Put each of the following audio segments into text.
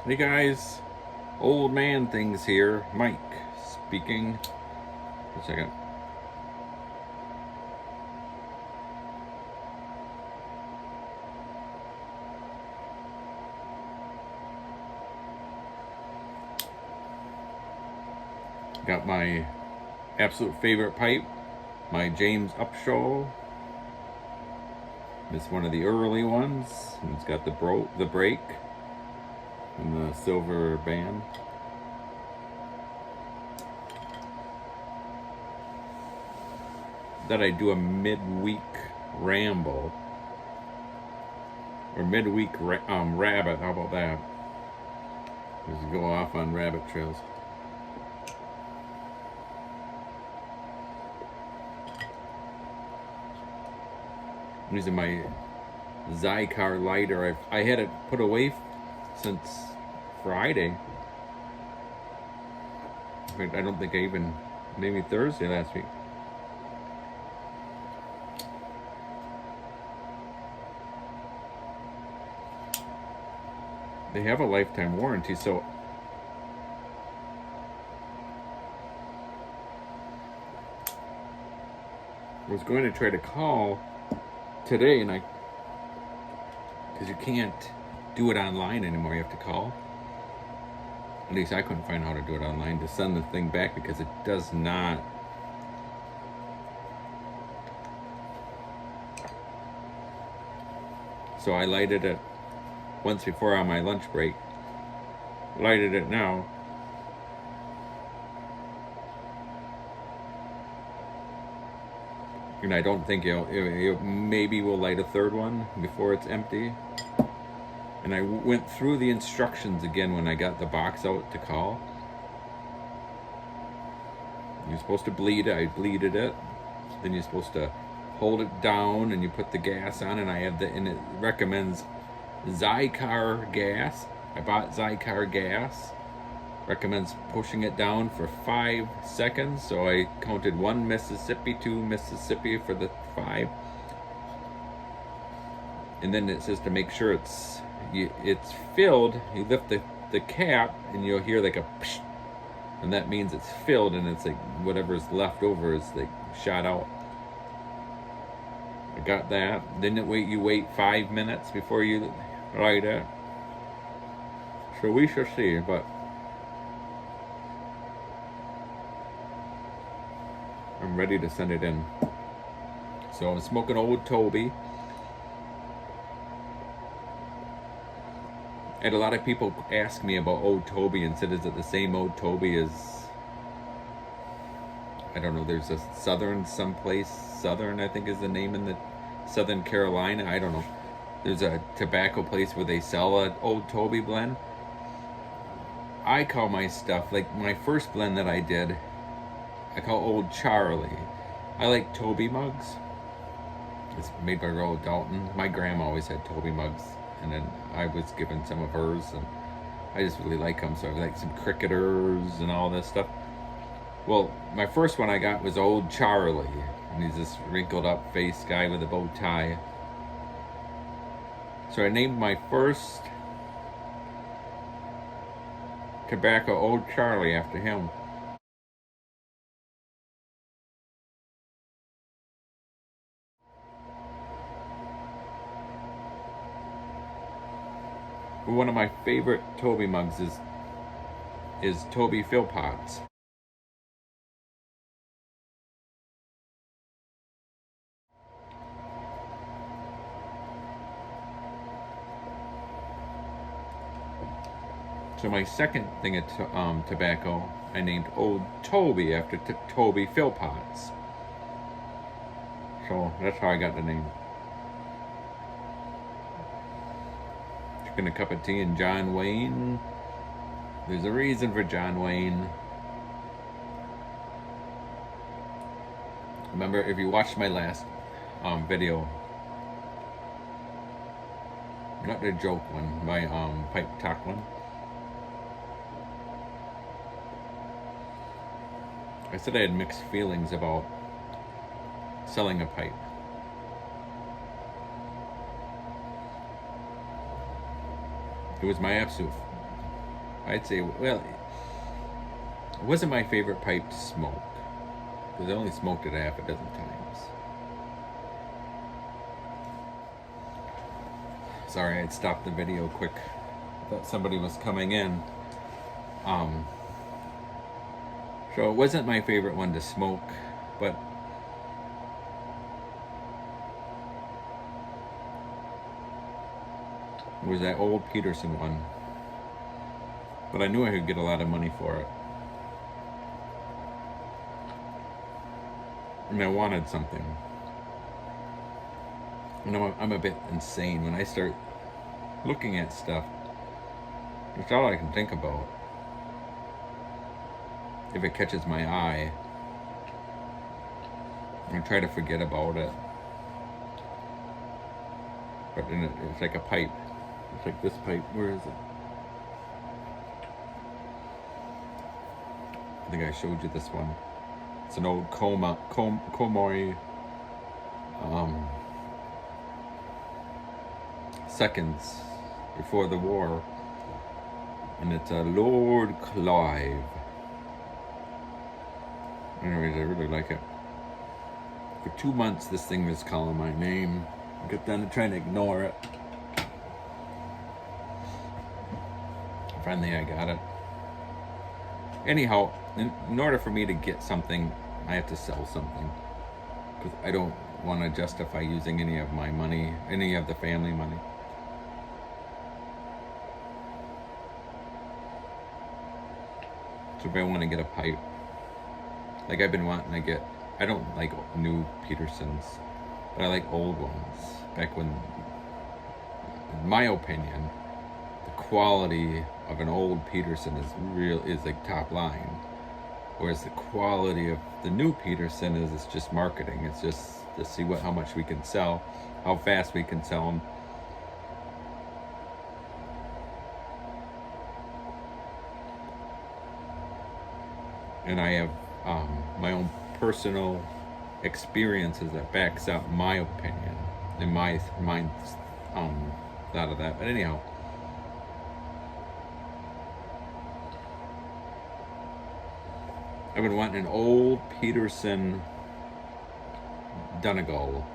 Hey guys, old man things here. Mike speaking. A second. Got my absolute favorite pipe, my James Upshaw. It's one of the early ones. It's got the break and the silver band. That I do a midweek ramble or midweek rabbit. How about that? Just go off on rabbit trails. I'm using my Zycar lighter. I had it put away since Friday. In fact, I don't think I even, maybe Thursday last week. They have a lifetime warranty, so I was going to try to call today, and because you can't do it online anymore, you have to call. At least I couldn't find out how to do it online to send the thing back because it does not. So I lighted it once before on my lunch break. Lighted it now. And I don't think maybe we'll light a third one before it's empty. And I went through the instructions again when I got the box out to call. You're supposed to bleed it. I bleeded it. Then you're supposed to hold it down and you put the gas on, and and it recommends Zycar gas. I bought Zycar gas. Recommends pushing it down for 5 seconds. So I counted 1 Mississippi, 2 Mississippi for the 5. And then it says to make sure it's filled. You lift the cap and you'll hear like a psh, and that means it's filled, and it's like whatever's left over is like shot out. I got that. Then you wait 5 minutes before you light it. So we shall see, but I'm ready to send it in. So I'm smoking Old Toby. I had a lot of people ask me about Old Toby and said, is it the same Old Toby as, I don't know, there's a Southern someplace. Southern, I think, is the name in the Southern Carolina. I don't know. There's a tobacco place where they sell an Old Toby blend. I call my stuff, like my first blend that I did, I call Old Charlie. I like Toby mugs. It's made by Royal Dalton. My grandma always had Toby mugs, and then I was given some of hers, and I just really like them. So I like some cricketers and all this stuff. Well, my first one I got was Old Charlie, and he's this wrinkled up face guy with a bow tie. So I named my first tobacco Old Charlie after him. One of my favorite Toby mugs is Toby Philpotts. So my second thing of tobacco, I named Old Toby after Toby Philpotts. So that's how I got the name. Drinking a cup of tea and John Wayne. There's a reason for John Wayne. Remember, if you watched my last video, not the joke one, my pipe talk one, I said I had mixed feelings about selling a pipe. It was my absolute I'd say, well, it wasn't my favorite pipe to smoke, because I only smoked it half a dozen times. Sorry, I'd stopped the video quick. I thought somebody was coming in. So it wasn't my favorite one to smoke, but it was that old Peterson one. But I knew I could get a lot of money for it. And I wanted something. And I'm a bit insane. When I start looking at stuff, it's all I can think about. If it catches my eye, I try to forget about it. But it's like a pipe. It's like this pipe. Where is it? I think I showed you this one. It's an old Komori seconds before the war, and it's a Lord Clive. Anyways, I really like it. For 2 months, this thing was calling my name. I got done trying to ignore it. Finally, I got it. Anyhow, in order for me to get something, I have to sell something. Because I don't want to justify using any of my money, any of the family money. So if I want to get a pipe, like I've been wanting to get, I don't like new Petersons, but I like old ones. Back when, in my opinion, the quality of an old Peterson is like top line. Whereas the quality of the new Peterson is just marketing. It's just to see how much we can sell, how fast we can sell them. And I have my own personal experiences that backs up my opinion and my thought of that. But anyhow, I've been wanting an old Peterson Donegal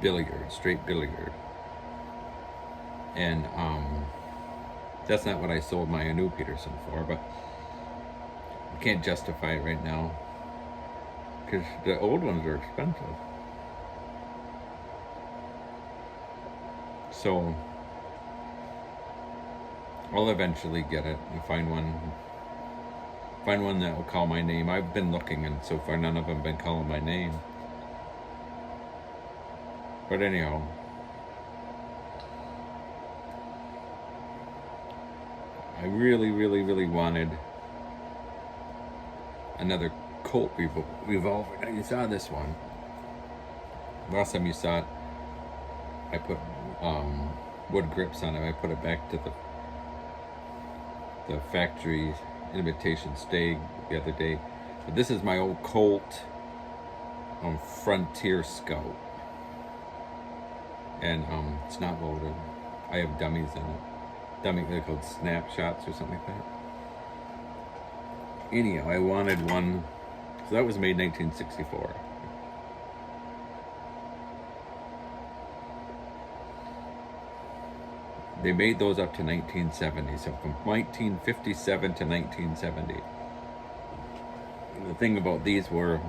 billiard, straight billiard, and that's not what I sold my new Peterson for, but I can't justify it right now because the old ones are expensive. So I'll eventually get it and find one that will call my name. I've been looking, and so far none of them have been calling my name. But anyhow, I really, really, really wanted another Colt revolver. Now you saw this one. Last time you saw it, I put wood grips on it. I put it back to the factory invitation stay the other day. But this is my old Colt Frontier Scout, and it's not loaded. I have dummies in it. They're called snapshots or something like that. Anyhow, I wanted one. So that was made 1964. They made those up to 1970, so from 1957 to 1970. And the thing about these were,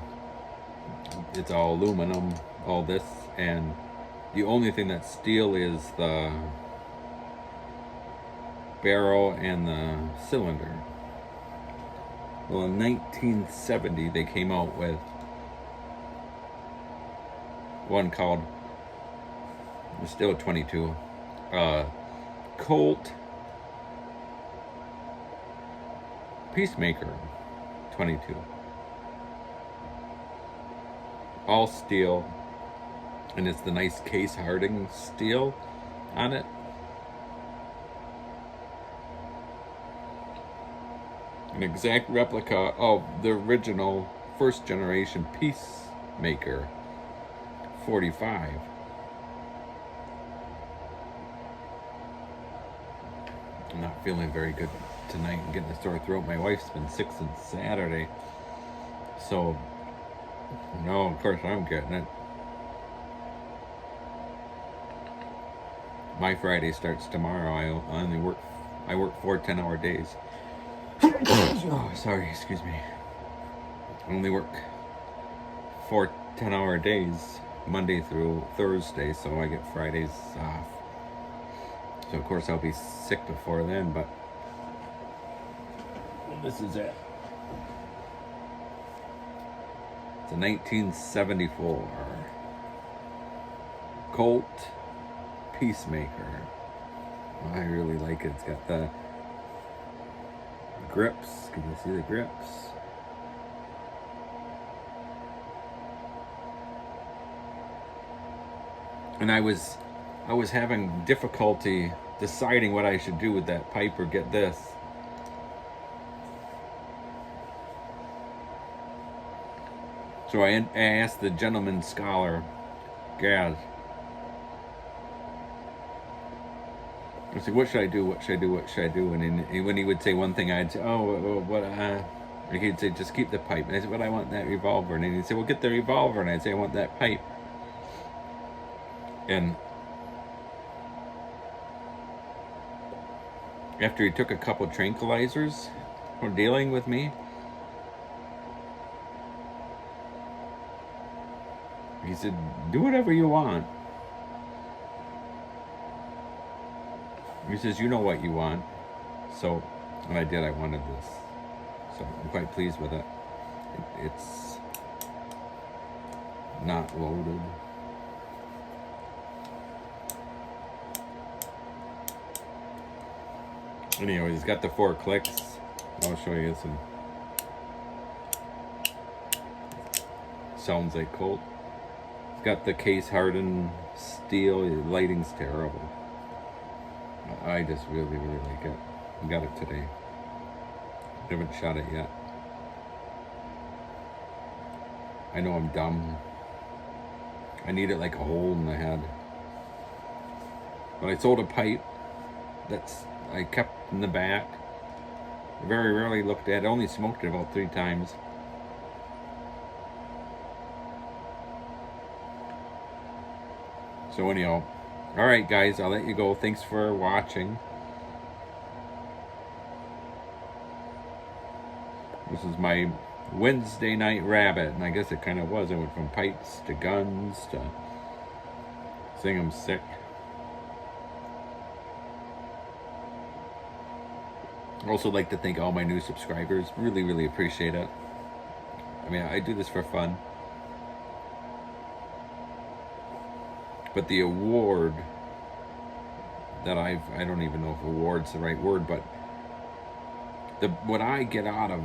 it's all aluminum, all this, and the only thing that's steel is the barrel and the cylinder. Well, in 1970, they came out with one called, it's still a 22, Colt Peacemaker 22. All steel, and it's the nice case hardening steel on it. An exact replica of the original first generation Peacemaker 45. I'm not feeling very good tonight and getting a sore throat. My wife's been sick since Saturday. So, no, of course I'm getting it. My Friday starts tomorrow. I work 4 10-hour days. Oh, sorry, excuse me. I only work 4 10-hour days, Monday through Thursday, so I get Fridays off. So of course I'll be sick before then, but this is it. It's a 1974 Colt Peacemaker. I really like it. It's got the grips. Can you see the grips? And I was having difficulty deciding what I should do with that pipe or get this. So I asked the gentleman scholar, Gaz, I said, what should I do? What should I do? What should I do? And when he would say one thing, I'd say, oh, what? He'd say, just keep the pipe. And I said, but I want that revolver. And he'd say, well, get the revolver. And I'd say, I want that pipe. And after he took a couple tranquilizers for dealing with me, he said, do whatever you want. He says, you know what you want. So, and I did, I wanted this. So I'm quite pleased with it. It's not loaded. Anyway, he's got the 4 clicks. I'll show you some. Sounds like Colt. It's got the case hardened steel. The lighting's terrible. I just really like it. I got it today. Haven't shot it yet. I know I'm dumb. I need it like a hole in the head. But I sold a pipe that's I kept in the back. Very rarely looked at. I only smoked it about 3 times. So anyhow, all right, guys, I'll let you go. Thanks for watching. This is my Wednesday night rabbit, and I guess it kind of was. I went from pipes to guns to saying I'm sick. I'd also like to thank all my new subscribers. Really appreciate it. I mean, I do this for fun. But the award that I don't even know if award's the right word, but what I get out of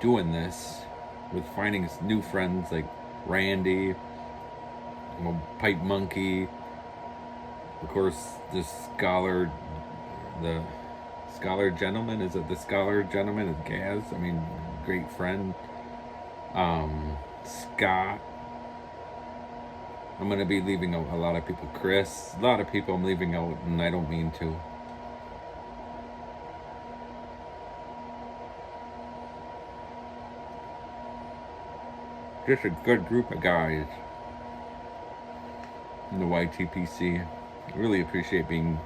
doing this, with finding new friends like Randy, Pipe Monkey, of course the scholar gentleman, is it the scholar gentleman? Is Gaz? I mean, great friend. Scott. I'm going to be leaving out a lot of people. Chris. A lot of people I'm leaving out, and I don't mean to. Just a good group of guys in the YTPC. Really appreciate being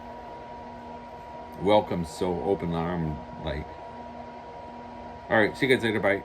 welcomed so open-armed. Like, all right, see you guys later. Bye.